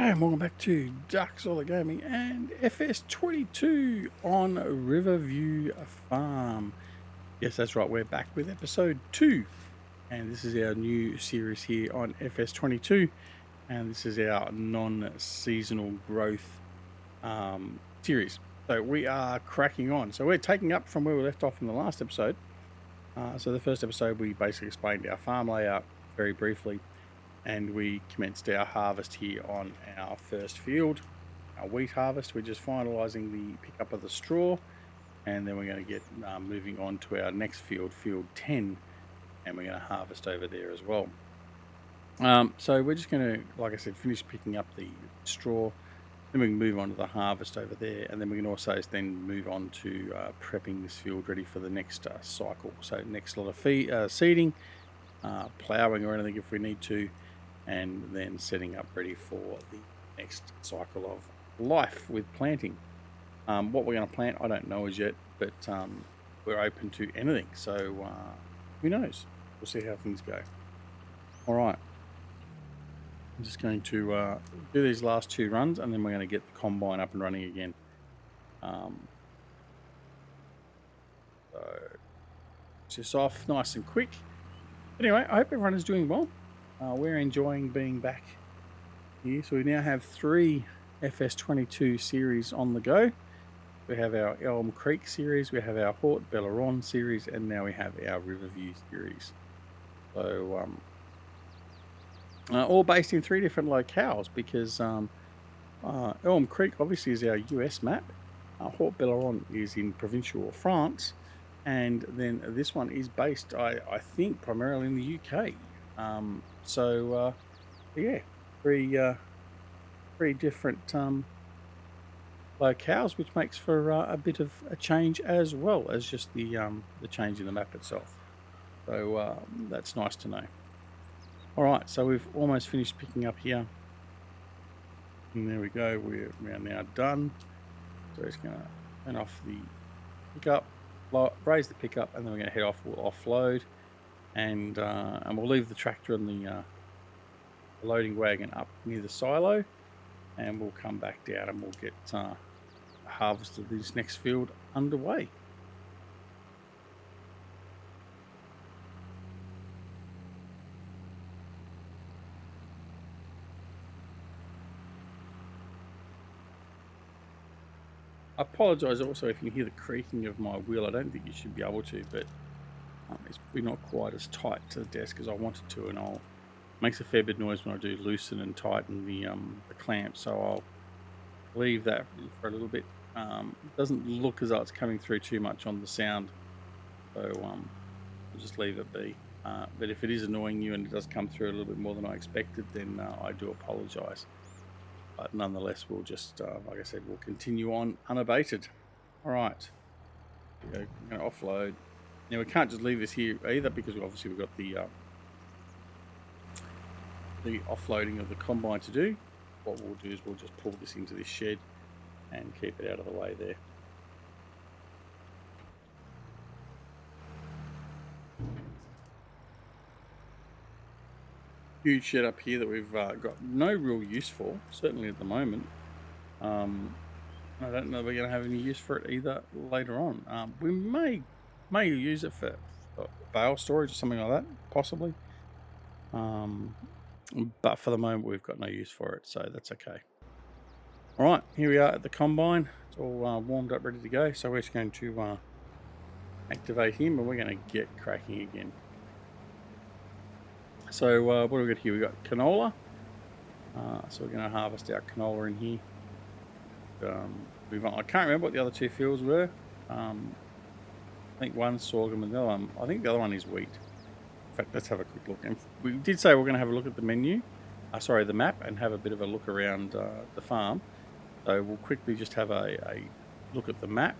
and welcome back to Duck Solar Gaming and FS22 on Riverview Farm. Yes, that's right, we're back with episode 2, and this is our new series here on FS22, and this is our non-seasonal growth series. So we are cracking on. So we're taking up from where we left off in the last episode. So the first episode, we basically explained our farm layout very briefly, and we commenced our harvest here on our first field, our wheat harvest. We're just finalising the pickup of the straw, and then we're going to get moving on to our next field, field 10, and we're going to harvest over there as well. So we're just going to, like I said, finish picking up the straw, then we can move on to the harvest over there, and then we can also then move on to prepping this field ready for the next cycle. So next lot of seeding, ploughing or anything if we need to, and then setting up ready for the next cycle of life with planting. What we're going to plant, I don't know as yet, but we're open to anything. So who knows? We'll see how things go. All right. I'm just going to do these last 2 runs, and then we're going to get the combine up and running again. So just off nice and quick. Anyway, I hope everyone is doing well. We're enjoying being back here. So we now have 3 FS22 series on the go. We have our Elm Creek series, we have our Hort Belleron series, and now we have our Riverview series. So all based in 3 different locales, because Elm Creek obviously is our US map. Hort Belleron is in provincial France, and then this one is based, I think, primarily in the UK. Yeah, 3 different locales, which makes for a bit of a change, as well as just the change in the map itself. So that's nice to know. All right, so we've almost finished picking up here, and there we go. We're now done. So it's going to turn off the pickup, raise the pickup, and then we're going to head off. We'll offload, and we'll leave the tractor and the loading wagon up near the silo, and we'll come back down and we'll get the harvest of this next field underway. I apologise also if you hear the creaking of my wheel. I don't think you should be able to, but it's probably not quite as tight to the desk as I wanted to, and it makes a fair bit of noise when I do loosen and tighten the clamp, so I'll leave that for a little bit. It doesn't look as though it's coming through too much on the sound, so I'll just leave it be. But if it is annoying you and it does come through a little bit more than I expected, then I do apologise. But nonetheless, we'll just, like I said, we'll continue on unabated. All right, we're going to offload. Now we can't just leave this here either, because obviously we've got the offloading of the combine to do. What we'll do is we'll just pull this into this shed and keep it out of the way there. Huge shed up here that we've got no real use for, certainly at the moment. I don't know if we're going to have any use for it either later on. We may use it for bale storage or something like that, possibly. But for the moment, we've got no use for it, so that's okay. All right, here we are at the combine. It's all warmed up, ready to go. So we're just going to activate him, and we're going to get cracking again. So what do we got here? We've got canola. So we're going to harvest our canola in here. I can't remember what the other 2 fields were. I think one's sorghum and the other one, I think the other one is wheat. In fact, let's have a quick look. And we did say we're going to have a look at the the map, and have a bit of a look around the farm. So we'll quickly just have a look at the map,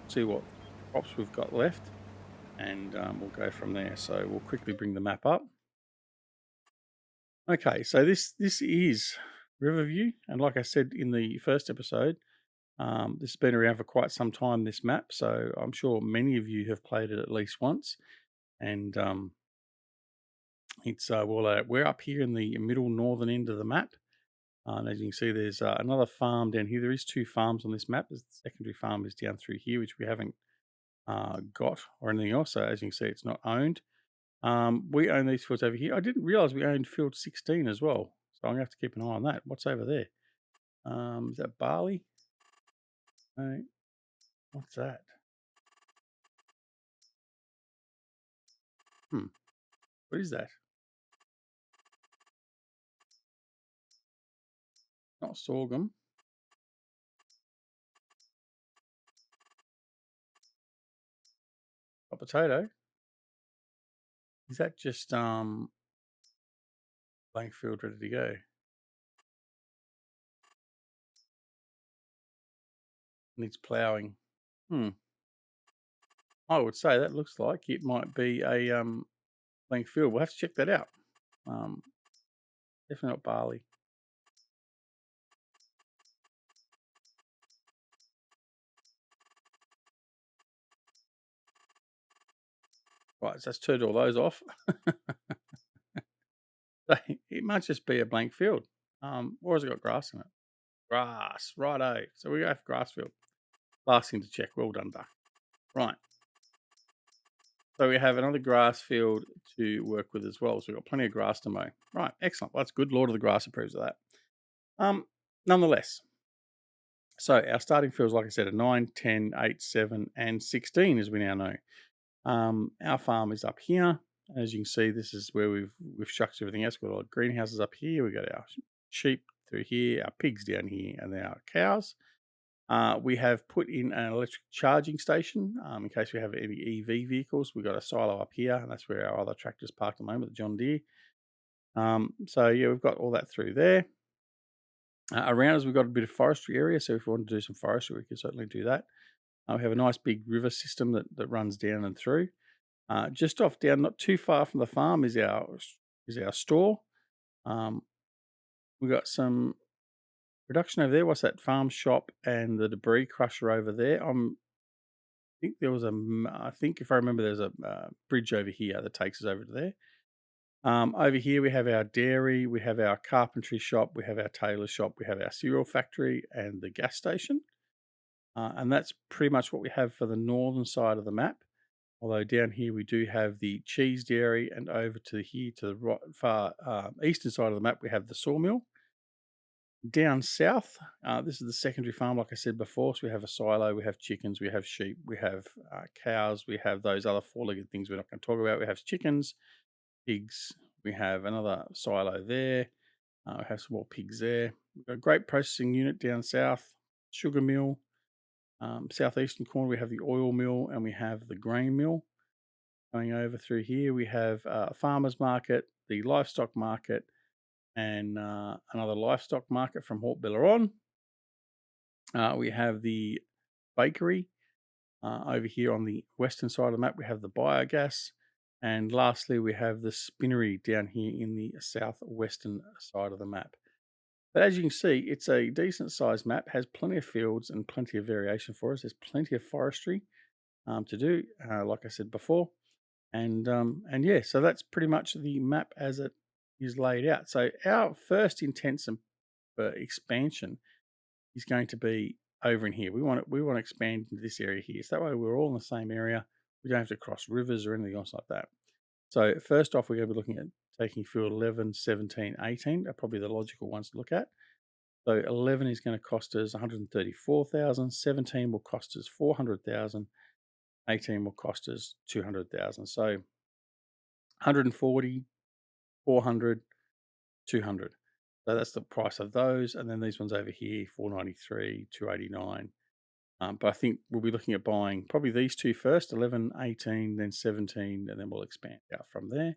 see what crops we've got left, and we'll go from there. So we'll quickly bring the map up. Okay, so this is Riverview, and like I said in the first episode, this has been around for quite some time, this map, so I'm sure many of you have played it at least once. And it's we're up here in the middle northern end of the map, And as you can see, there's another farm down here. There is 2 farms on this map. The secondary farm is down through here, which we haven't got or anything else. So as you can see, it's not owned. We own these fields over here. I didn't realize we owned field 16 as well. So I'm going to have to keep an eye on that. What's over there? Is that barley? No. What's that? What is that? Not sorghum. A potato. Is that just blank field ready to go? Needs ploughing. I would say that looks like it might be a blank field. We'll have to check that out. Definitely not barley. Right, so let's turn all those off. It might just be a blank field. Or has it got grass in it? Grass, righto. So we go for grass field. Last thing to check. Well done, Duck. Right. So we have another grass field to work with as well. So we've got plenty of grass to mow. Right, excellent. Well, that's good. Lord of the Grass approves of that. Nonetheless, so our starting fields, like I said, are 9, 10, 8, 7, and 16, as we now know. Our farm is up here. As you can see, this is where we've shucked everything else. We've got our greenhouses up here. We've got our sheep through here, our pigs down here, and then our cows. We have put in an electric charging station in case we have any EV vehicles. We've got a silo up here, and that's where our other tractors parked at the moment, the John Deere. So yeah, we've got all that through there. Around us, we've got a bit of forestry area, so if we want to do some forestry, we can certainly do that. We have a nice big river system that runs down and through. Just off down, not too far from the farm, is our store. We've got some production over there. What's that? Farm shop and the debris crusher over there. I think there was I think if I remember, there's a bridge over here that takes us over to there. Over here we have our dairy, we have our carpentry shop, we have our tailor shop, we have our cereal factory and the gas station. And that's pretty much what we have for the northern side of the map. Although down here we do have the cheese dairy, and over to here to the far eastern side of the map we have the sawmill. Down south, this is the secondary farm, like I said before. So we have a silo, we have chickens, we have sheep, we have cows, we have those other four-legged things we're not going to talk about. We have chickens, pigs, we have another silo there, we have some more pigs there. We've got a great processing unit down south, sugar mill. Southeastern corner we have the oil mill and we have the grain mill. Going over through here we have a farmer's market, the livestock market, and another livestock market from Hort Billeron. We have the bakery. Over here on the western side of the map we have the biogas, and lastly we have the spinnery down here in the southwestern side of the map. But as you can see, it's a decent sized map, has plenty of fields and plenty of variation for us. There's plenty of forestry to do, like I said before. And yeah, so that's pretty much the map as it is laid out. So our first intent for expansion is going to be over in here. We want to expand into this area here. So that way we're all in the same area. We don't have to cross rivers or anything else like that. So first off, we're going to be looking at taking field 11, 17, 18 are probably the logical ones to look at. So 11 is going to cost us 134,000, 17 will cost us 400,000, 18 will cost us 200,000. So 140, 400, 200. So that's the price of those. And then these ones over here, 493, 289. But I think we'll be looking at buying probably these two first, 11, 18, then 17, and then we'll expand out from there.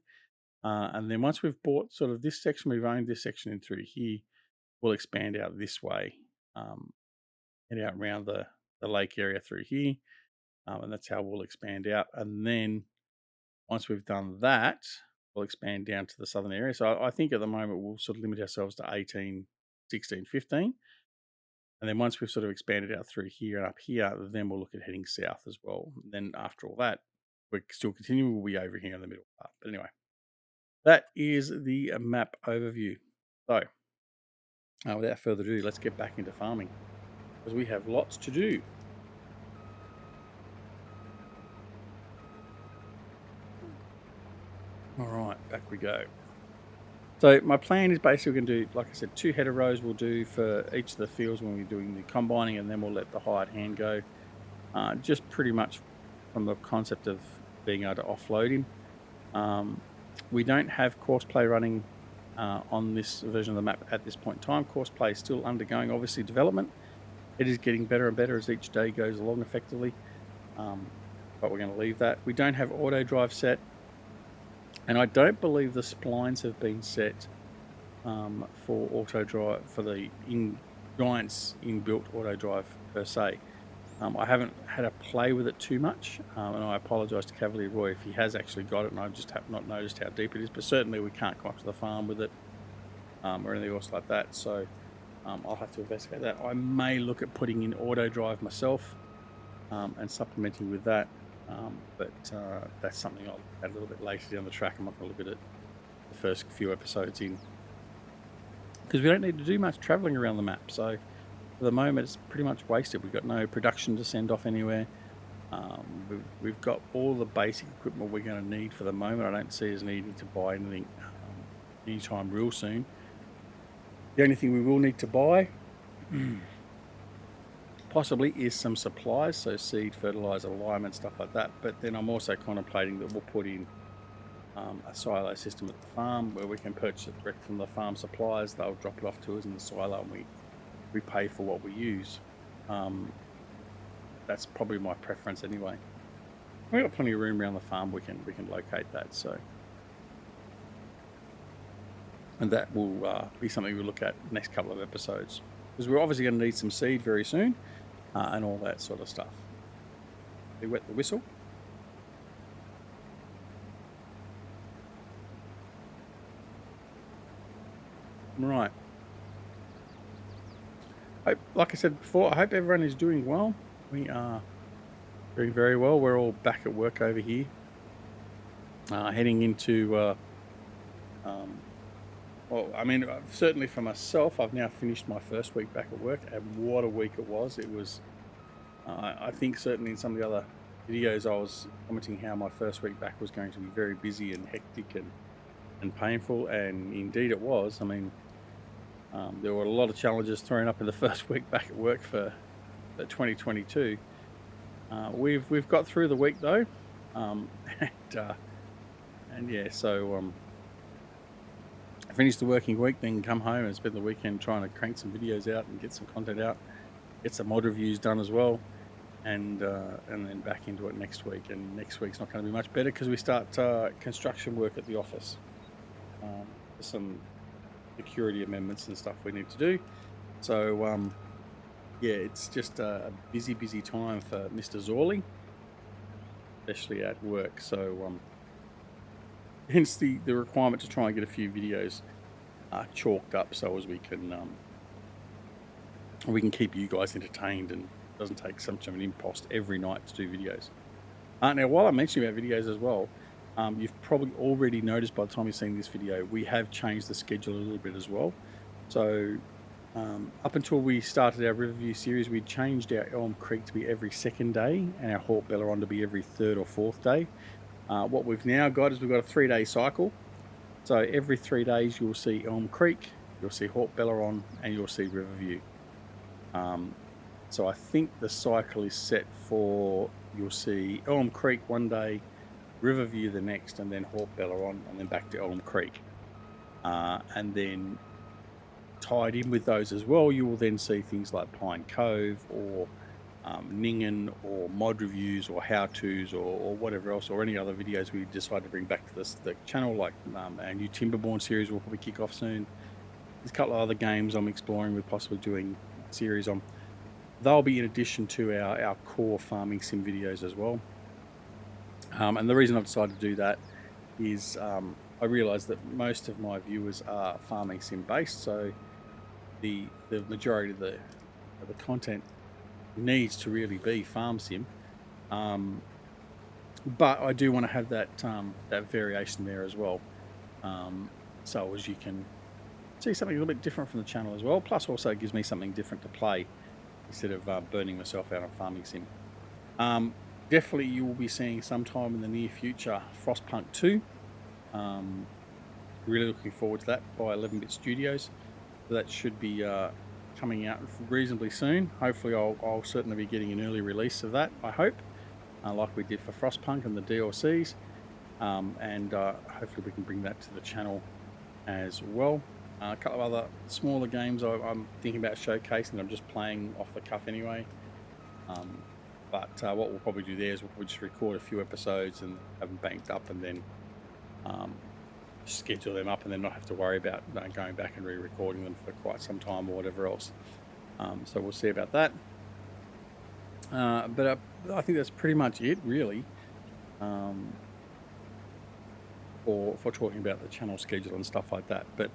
And then once we've bought sort of this section, we've owned this section in through here, we'll expand out this way, head out around the lake area through here. And that's how we'll expand out. And then once we've done that, we'll expand down to the southern area. So I think at the moment we'll sort of limit ourselves to 18, 16, 15. And then once we've sort of expanded out through here and up here, then we'll look at heading south as well. And then after all that, we're still continuing. We'll be over here in the middle part. But anyway, that is the map overview. So without further ado, let's get back into farming because we have lots to do. All right, back we go. So my plan is basically going to do, like I said, 2 header rows we'll do for each of the fields when we're doing the combining, and then we'll let the hired hand go. Just pretty much from the concept of being able to offload him. We don't have courseplay running on this version of the map at this point in time. Courseplay is still undergoing, obviously, development. It is getting better and better as each day goes along effectively, but we're going to leave that. We don't have auto drive set, and I don't believe the splines have been set for auto drive, for the Giants inbuilt auto drive per se. I haven't had a play with it too much, and I apologise to Cavalier Roy if he has actually got it and I just have not noticed how deep it is, but certainly we can't come up to the farm with it or anything else like that, so I'll have to investigate that. I may look at putting in auto drive myself and supplementing with that, but that's something I'll add a little bit later down the track. I'm not going to look at it the first few episodes in, because we don't need to do much travelling around the map, so for the moment it's pretty much wasted. We've got no production to send off anywhere. We've got all the basic equipment we're going to need for the moment. I don't see us needing to buy anything anytime real soon. The only thing we will need to buy possibly is some supplies, so seed, fertilizer, lime and stuff like that, but then I'm also contemplating that we'll put in a silo system at the farm where we can purchase it direct from the farm suppliers. They'll drop it off to us in the silo and we pay for what we use. That's probably my preference anyway. We've got plenty of room around the farm. We can locate that. So, and that will be something we'll look at next couple of episodes, because we're obviously going to need some seed very soon and all that sort of stuff. We wet the whistle. Right. Like I said before, I hope everyone is doing well. We are doing very well. We're all back at work over here, heading into well, I mean, certainly for myself, I've now finished my first week back at work, and what a week it was. It was I think certainly in some of the other videos I was commenting how my first week back was going to be very busy and hectic and painful, and indeed it was. I mean, there were a lot of challenges thrown up in the first week back at work for 2022. We've got through the week though, and yeah, so I finished the working week, then come home and spend the weekend trying to crank some videos out and get some content out, get some mod reviews done as well, and then back into it next week. And next week's not going to be much better because we start construction work at the office. Some security amendments and stuff we need to do. So yeah, it's just a busy time for Mr. Zorley, especially at work. So hence the requirement to try and get a few videos chalked up so as we can keep you guys entertained, and it doesn't take so much of an impost every night to do videos. Now, while I'm mentioning about videos as well, you've probably already noticed by the time you've seen this video, we have changed the schedule a little bit as well. So up until we started our Riverview series, we changed our Elm Creek to be every second day and our Hawk Belleron to be every third or fourth day. What we've now got is we've got a 3-day cycle. So every 3 days you'll see Elm Creek, you'll see Hawk Belleron, and you'll see Riverview. So I think the cycle is set for, you'll see Elm Creek one day, Riverview the next, and then Hawk Belleron, and then back to Elm Creek. And then tied in with those as well, you will then see things like Pine Cove or Ningen or mod reviews or how-tos or whatever else, or any other videos we decide to bring back to the channel, like our new Timberborn series will probably kick off soon. There's a couple of other games I'm exploring with possibly doing a series on. They'll be in addition to our core farming sim videos as well. And the reason I've decided to do that is I realise that most of my viewers are farming sim based, so the majority of the content needs to really be farm sim. But I do want to have that that variation there as well, so as you can see something a little bit different from the channel as well. Plus, also it gives me something different to play instead of burning myself out on Farming Sim. Definitely, you will be seeing sometime in the near future Frostpunk 2. Really looking forward to that by 11-Bit Studios. So that should be coming out reasonably soon. Hopefully, I'll certainly be getting an early release of that, I hope, like we did for Frostpunk and the DLCs. Hopefully we can bring that to the channel as well. A couple of other smaller games I'm thinking about showcasing. I'm just playing off the cuff anyway. But what we'll probably do there is we'll probably just record a few episodes and have them banked up, and then schedule them up, and then not have to worry about going back and re-recording them for quite some time or whatever else. So we'll see about that. But I think that's pretty much it, really, for talking about the channel schedule and stuff like that. But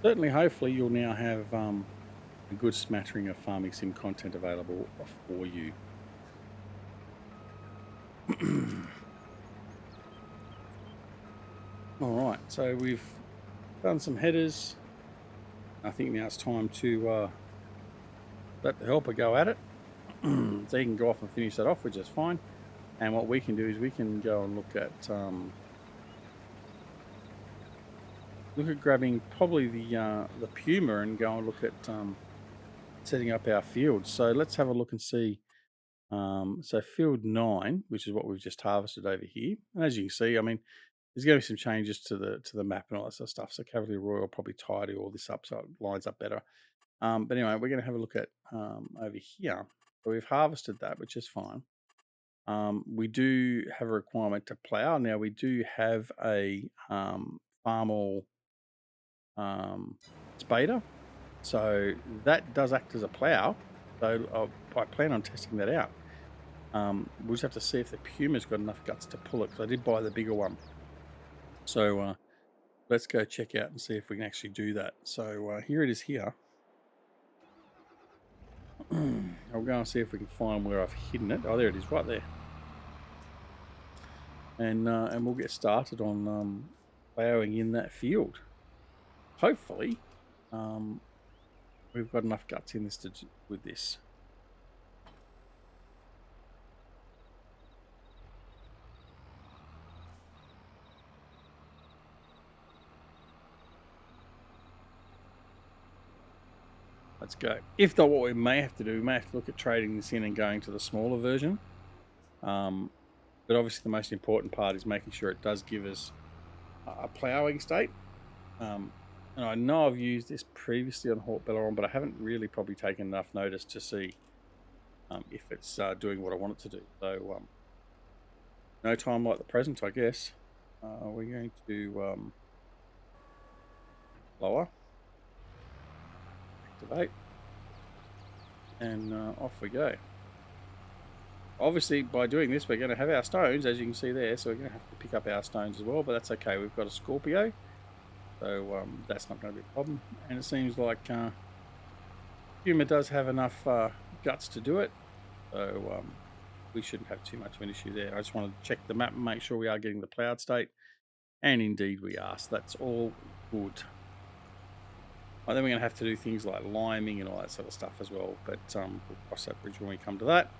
certainly, hopefully, you'll now have a good smattering of Farming Sim content available for you. Alright, so we've done some headers. I think now it's time to let the helper go at it. So he can go off and finish that off, which is fine. And what we can do is we can go and look at grabbing probably the Puma and go and look at setting up our fields. So let's have a look and see. So field 9, which is what we've just harvested over here. And as you can see, I mean, there's going to be some changes to the map and all that sort of stuff. So Cavalier Royal will probably tidy all this up so it lines up better. But anyway, we're going to have a look at over here. So we've harvested that, which is fine. We do have a requirement to plough. Now we do have a Farmall spader. So that does act as a plough. So I plan on testing that out. We'll just have to see if the Puma's got enough guts to pull it, because I did buy the bigger one. So let's go check out and see if we can actually do that. So here it is here. I'll go and see if we can find where I've hidden it. Oh, there it is, right there. And we'll get started on ploughing in that field. Hopefully, we've got enough guts in this with this. Let's go. If not, what we may have to do, we may have to look at trading this in and going to the smaller version. But obviously the most important part is making sure it does give us a ploughing state. And I know I've used this previously on Hort Belleron, but I haven't really probably taken enough notice to see if it's doing what I want it to do. So no time like the present, I guess. We're going to lower. Activate, and off we go. Obviously, by doing this, we're going to have our stones, as you can see there, so we're going to have to pick up our stones as well, but that's okay. We've got a Scorpio, so that's not going to be a problem. And it seems like Puma does have enough guts to do it, so we shouldn't have too much of an issue there. I just want to check the map and make sure we are getting the ploughed state, and indeed we are, so that's all good. Then we're going to have to do things like liming and all that sort of stuff as well, but we'll cross that bridge when we come to that.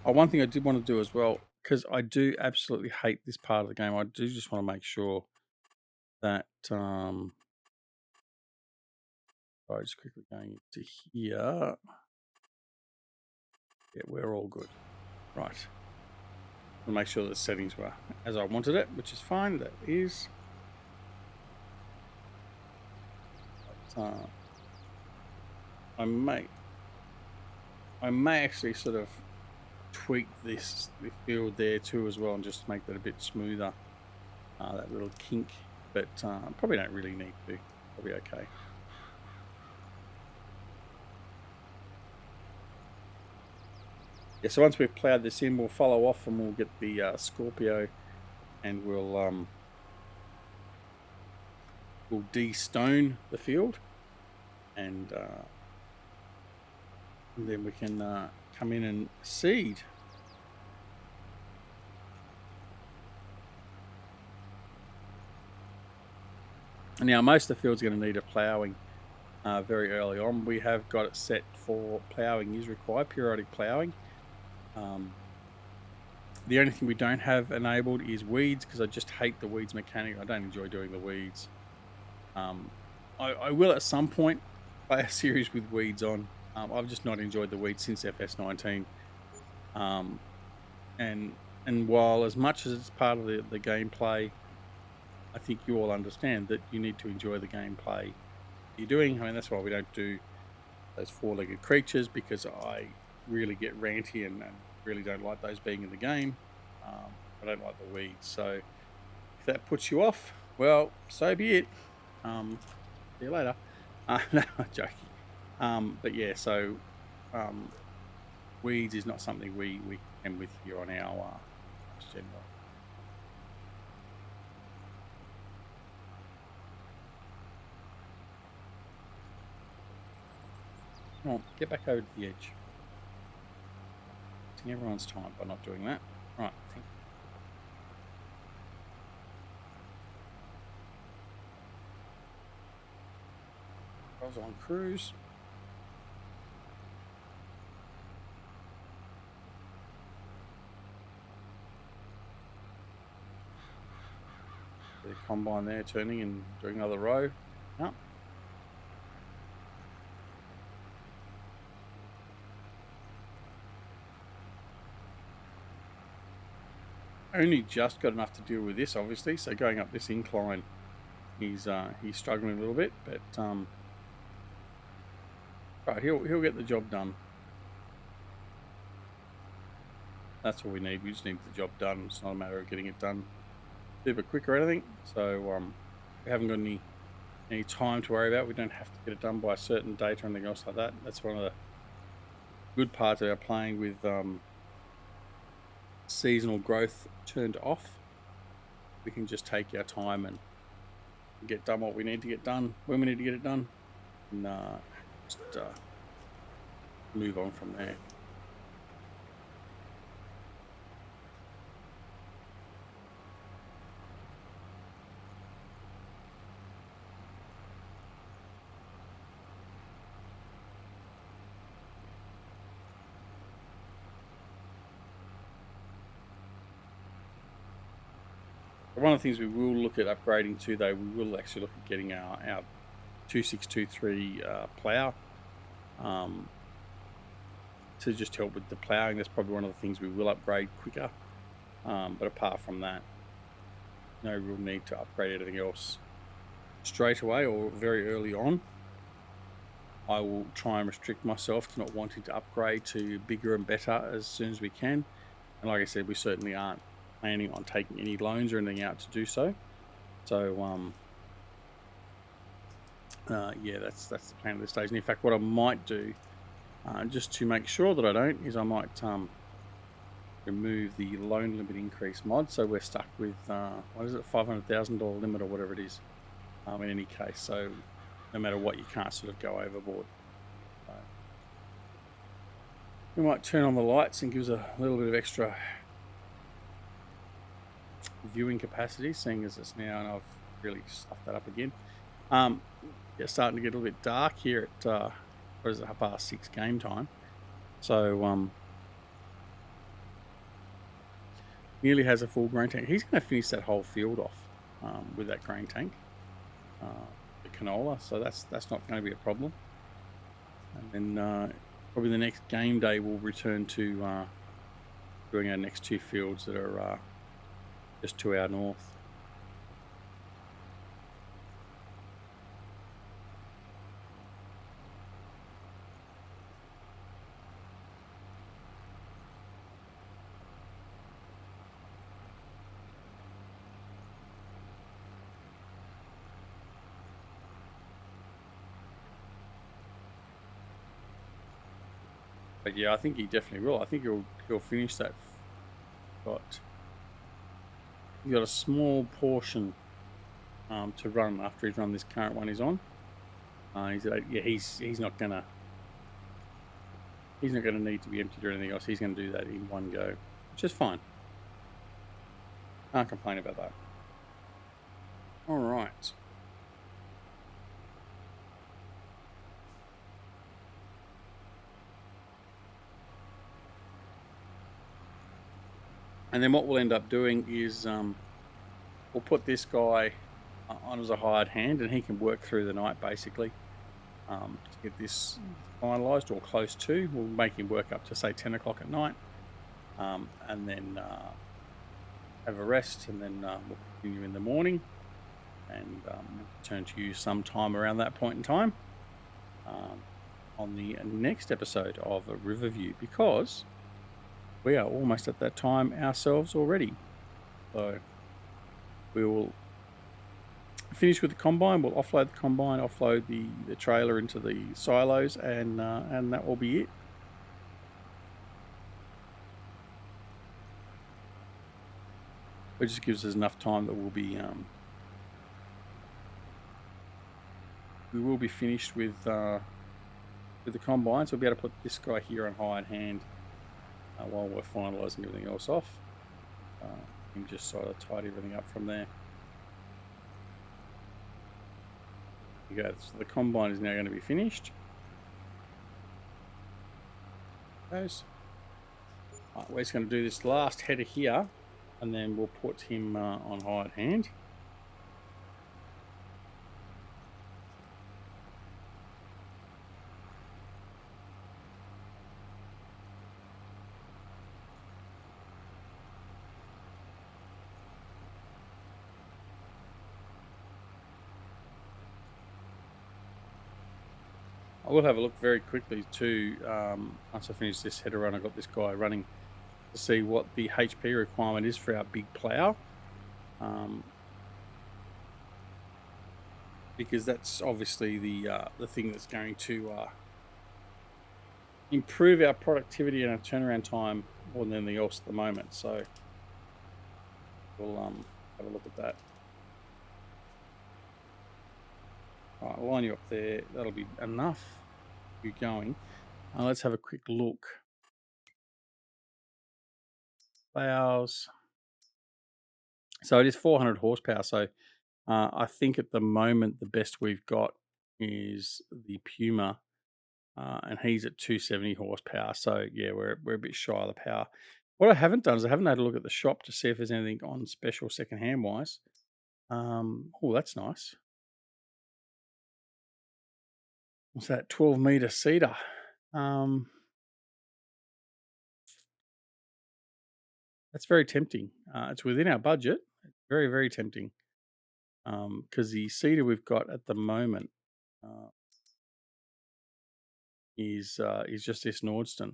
One thing I did want to do as well, because I do absolutely hate this part of the game, I do just want to make sure that, sorry, just quickly going into here. Yeah, we're all good. Right. I'll make sure the settings were as I wanted it, which is fine. That is. I may actually sort of tweak the field there too as well, and just make that a bit smoother, that little kink, but probably don't really need to. Probably okay. Yeah, so once we've ploughed this in, we'll follow off and we'll get the Scorpio, and we'll de-stone the field, and then we can come in and seed. Now, most of the field's going to need a ploughing very early on. We have got it set for ploughing is required, periodic ploughing. The only thing we don't have enabled is weeds, because I just hate the weeds mechanic. I don't enjoy doing the weeds. I will at some point play a series with weeds on. I've just not enjoyed the weeds since FS19. And while as much as it's part of the gameplay, I think you all understand that you need to enjoy the gameplay you're doing. I mean, that's why we don't do those four-legged creatures, because I really get ranty and really don't like those being in the game. I don't like the weeds. So if that puts you off, well, so be it. See you later. No, I'm joking. But yeah, so weeds is not something we can with here on our general. Come on, get back over to the edge. Wasting everyone's time by not doing that. Right, thank you. I was on cruise. The combine there turning and doing another row. No. Only just got enough to deal with this, obviously. So going up this incline, he's struggling a little bit, but right, he'll get the job done. That's all we need. We just need the job done. It's not a matter of getting it done super quick or anything. So we haven't got any time to worry about. We don't have to get it done by a certain date or anything else like that. That's one of the good parts of our playing with seasonal growth turned off. We can just take our time and get done what we need to get done when we need to get it done, and just move on from there. One of the things we will look at upgrading to, though, we will actually look at getting our 2623 plough to just help with the ploughing. That's probably one of the things we will upgrade quicker. But apart from that, no real need to upgrade anything else straight away or very early on. I will try and restrict myself to not wanting to upgrade to bigger and better as soon as we can. And like I said, we certainly aren't planning on taking any loans or anything out to do so. So yeah, that's the plan at this stage. And in fact, what I might do, just to make sure that I don't, is I might remove the loan limit increase mod. So we're stuck with what is it, $500,000 limit or whatever it is. In any case, so no matter what, you can't sort of go overboard. So we might turn on the lights and gives a little bit of extra viewing capacity, seeing as it's now, and I've really stuffed that up again. Yeah, starting to get a little bit dark here at what is it, 6:30 game time. So nearly has a full grain tank. He's going to finish that whole field off with that grain tank, the canola. So that's not going to be a problem. And then probably the next game day we'll return to doing our next two fields that are just to our north. But yeah, I think he definitely will. I think he'll finish that. He's got a small portion to run after he's run this current one he's on. He's not gonna need to be emptied or anything else. He's gonna do that in one go, which is fine. Can't complain about that. All right. And then what we'll end up doing is we'll put this guy on as a hired hand, and he can work through the night basically to get this finalised, or close to. We'll make him work up to say 10 o'clock at night, and then have a rest, and then we'll continue in the morning, and return to you sometime around that point in time on the next episode of Riverview, because we are almost at that time ourselves already. So we will finish with the combine. We'll offload the combine, offload the trailer into the silos, and that will be it. It just gives us enough time that we'll be we will be finished with the combine, so we'll be able to put this guy here on hired hand while we're finalising everything else off. And just sort of tidy everything up from there. There you go. So the combine is now going to be finished. Goes. Right, we're just going to do this last header here, and then we'll put him on hired hand. I will have a look very quickly too, once I finish this header run. I've got this guy running to see what the HP requirement is for our big plough, because that's obviously the thing that's going to improve our productivity and our turnaround time more than anything else at the moment. So we'll have a look at that. All right, I'll line you up there. That'll be enough. You going? Let's have a quick look. Plows. So it is 400 horsepower. So I think at the moment the best we've got is the Puma, and he's at 270 horsepower. So yeah, we're a bit shy of the power. What I haven't done is I haven't had a look at the shop to see if there's anything on special secondhand wise. Oh, that's nice. What's that? 12-meter cedar. That's very tempting. It's within our budget. It's very, very tempting. Because the cedar we've got at the moment is just this Nordstone.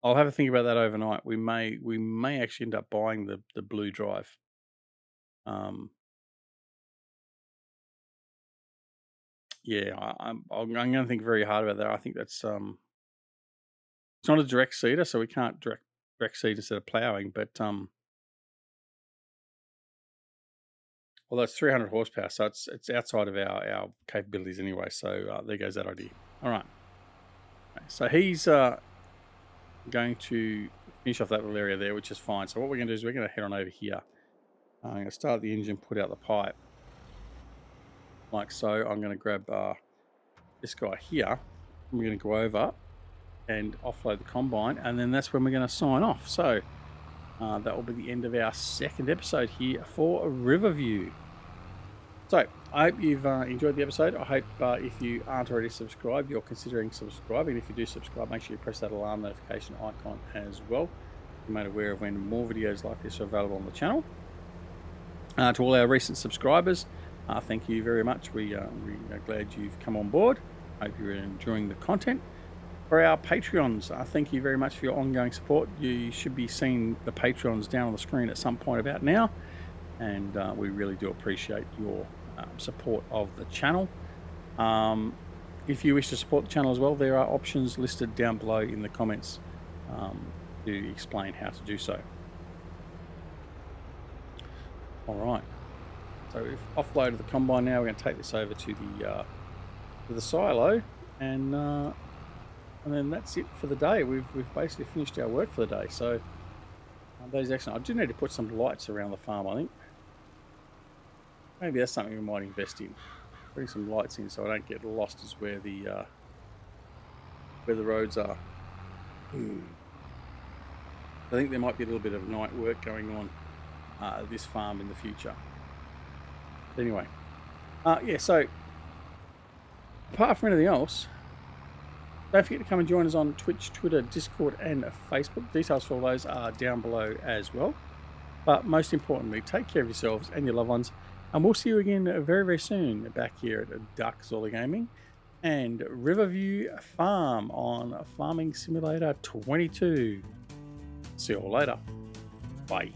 I'll have a think about that overnight. We may actually end up buying the blue drive. Yeah, I'm going to think very hard about that. I think that's it's not a direct seeder, so we can't direct seed instead of ploughing. But well, that's 300 horsepower, so it's outside of our capabilities anyway. So there goes that idea. All right. Okay, so he's going to finish off that little area there, which is fine. So what we're going to do is we're going to head on over here. I'm going to start the engine, put out the pipe, like so. I'm going to grab this guy here. We're going to go over and offload the combine, and then that's when we're going to sign off. So that will be the end of our second episode here for Riverview. So I hope you've enjoyed the episode. I hope if you aren't already subscribed, you're considering subscribing. If you do subscribe, make sure you press that alarm notification icon as well. You're made aware of when more videos like this are available on the channel. To all our recent subscribers, thank you very much. We are glad you've come on board. I hope you're enjoying the content. For our Patreons, thank you very much for your ongoing support. You should be seeing the Patreons down on the screen at some point about now, and we really do appreciate your support of the channel. If you wish to support the channel as well, there are options listed down below in the comments to explain how to do so. All right, so we've offloaded the combine. Now we're going to take this over to the silo, and then that's it for the day. We've basically finished our work for the day. So that is excellent. I do need to put some lights around the farm, I think. Maybe that's something we might invest in. Bring some lights in so I don't get lost as where the roads are. So I think there might be a little bit of night work going on this farm in the future. Anyway, yeah, so apart from anything else, don't forget to come and join us on Twitch, Twitter, Discord, and Facebook. Details for all those are down below as well. But most importantly, take care of yourselves and your loved ones. And we'll see you again very, very soon back here at Duck Zola Gaming and Riverview Farm on Farming Simulator 22. See you all later. Bye.